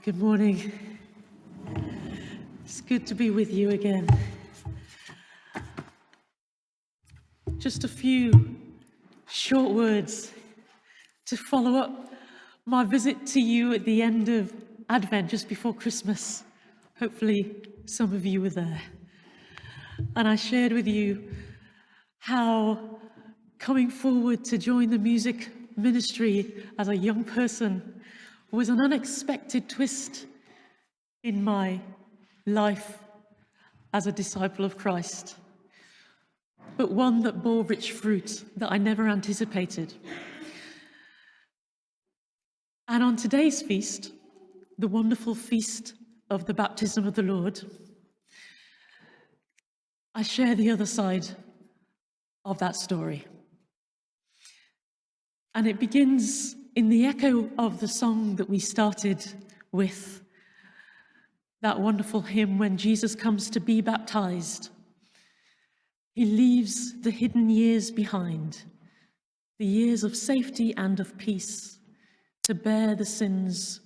Good morning. It's good to be with you again. Just a few short words to follow up my visit to you at the end of Advent, just before Christmas. Hopefully some of you were there. And I shared with you how coming forward to join the music ministry as a young person was an unexpected twist in my life as a disciple of Christ, but one that bore rich fruit that I never anticipated. And on today's feast, the wonderful feast of the Baptism of the Lord, I share the other side of that story. And it begins in the echo of the song that we started with, that wonderful hymn, when Jesus comes to be baptized. He leaves the hidden years behind, the years of safety and of peace, to bear the sins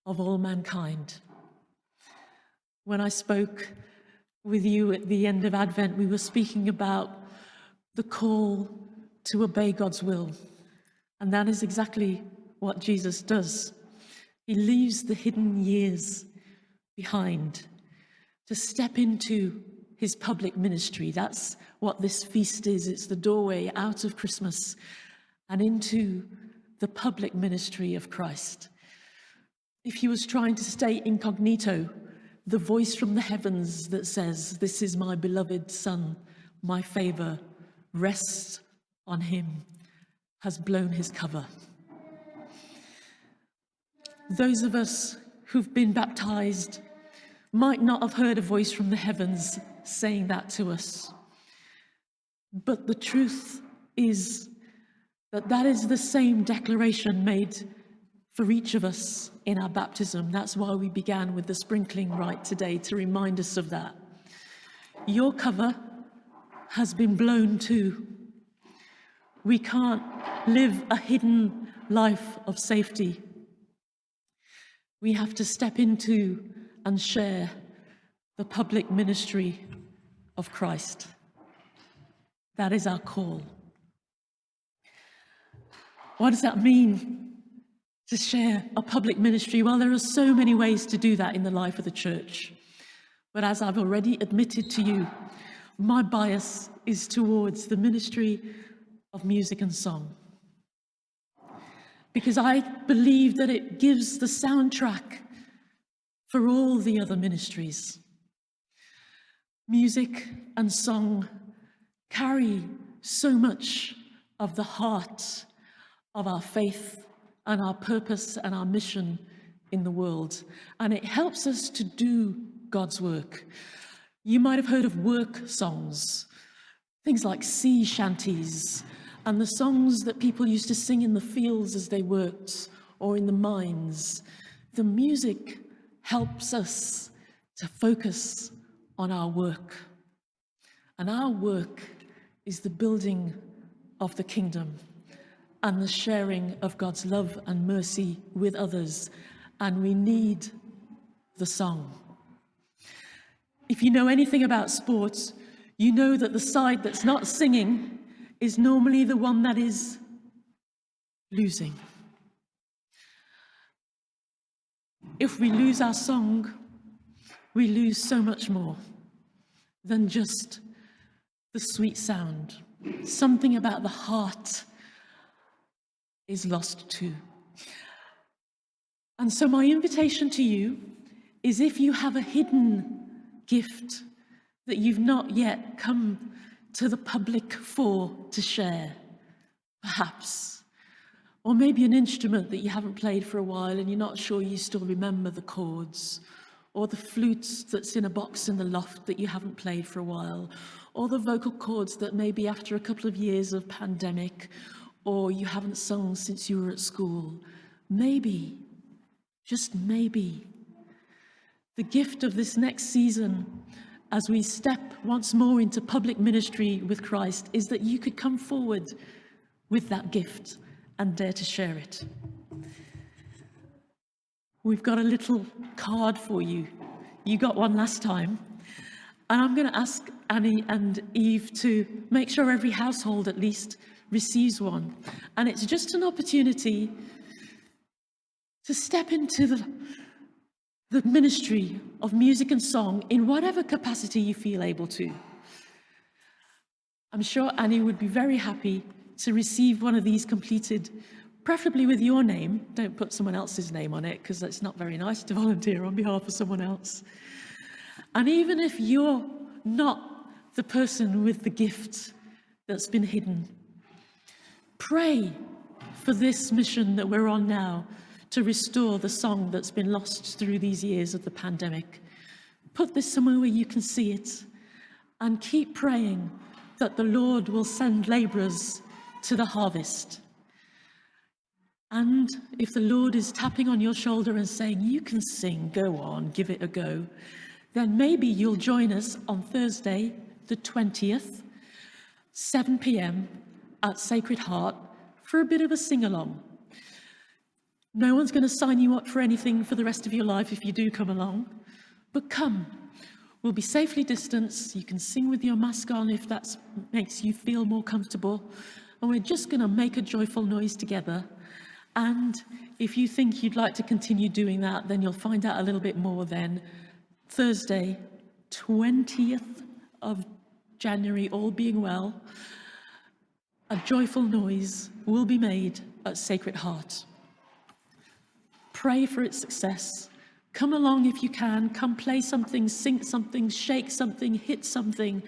of all mankind. When I spoke with you at the end of Advent, we were speaking about the call to obey God's will. And that is exactly what Jesus does. He leaves the hidden years behind to step into his public ministry. That's what this feast is. It's the doorway out of Christmas and into the public ministry of Christ. If he was trying to stay incognito, the voice from the heavens that says, "This is my beloved Son, my favor rests on him," has blown his cover. Those of us who've been baptized might not have heard a voice from the heavens saying that to us. But the truth is that that is the same declaration made for each of us in our baptism. That's why we began with the sprinkling rite today, to remind us of that. Your cover has been blown too. We can't live a hidden life of safety. We have to step into and share the public ministry of Christ. That is our call. What does that mean, to share a public ministry? Well, there are so many ways to do that in the life of the church. But as I've already admitted to you, my bias is towards the ministry of music and song, because I believe that it gives the soundtrack for all the other ministries. Music and song carry so much of the heart of our faith and our purpose and our mission in the world, and it helps us to do God's work. You might have heard of work songs, things like sea shanties, and the songs that people used to sing in the fields as they worked or in the mines. The music helps us to focus on our work. And our work is the building of the kingdom and the sharing of God's love and mercy with others. And we need the song. If you know anything about sports, you know that the side that's not singing is normally the one that is losing. If we lose our song, we lose so much more than just the sweet sound. Something about the heart is lost too. And so my invitation to you is, if you have a hidden gift that you've not yet come to the public for to share, perhaps, or maybe an instrument that you haven't played for a while and you're not sure you still remember the chords, or the flute that's in a box in the loft that you haven't played for a while, or the vocal cords that maybe after a couple of years of pandemic, or you haven't sung since you were at school. Maybe, just maybe, the gift of this next season, as we step once more into public ministry with Christ, is that you could come forward with that gift and dare to share it. we've got a little card for you. You got one last time. And I'm going to ask Annie and Eve to make sure every household at least receives one. And it's just an opportunity to step into the ministry of music and song in whatever capacity you feel able to. I'm sure Annie would be very happy to receive one of these completed, preferably with your name. Don't put someone else's name on it, because it's not very nice to volunteer on behalf of someone else. And even if you're not the person with the gift that's been hidden, pray for this mission that we're on now to restore the song that's been lost through these years of the pandemic. Put this somewhere where you can see it, and keep praying that the Lord will send laborers to the harvest. And if the Lord is tapping on your shoulder and saying, you can sing, go on, give it a go, then maybe you'll join us on Thursday, the 20th, 7 p.m. at Sacred Heart for a bit of a sing-along. No one's going to sign you up for anything for the rest of your life if you do come along, but come. We'll be safely distanced. You can sing with your mask on if that makes you feel more comfortable, and we're just going to make a joyful noise together. And if you think you'd like to continue doing that, then you'll find out a little bit more then. Thursday, 20th of January, all being well, a joyful noise will be made at Sacred Heart. Pray for its success. Come along if you can. Come play something, sing something, shake something, hit something.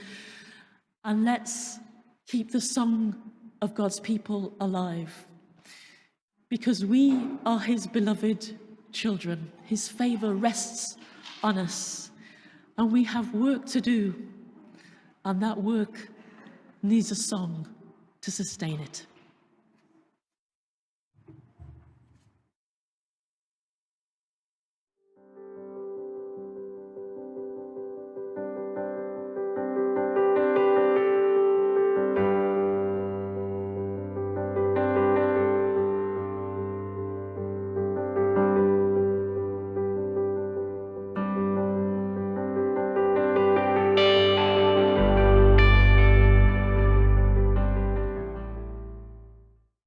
And let's keep the song of God's people alive. Because we are his beloved children. His favor rests on us. And we have work to do. And that work needs a song to sustain it.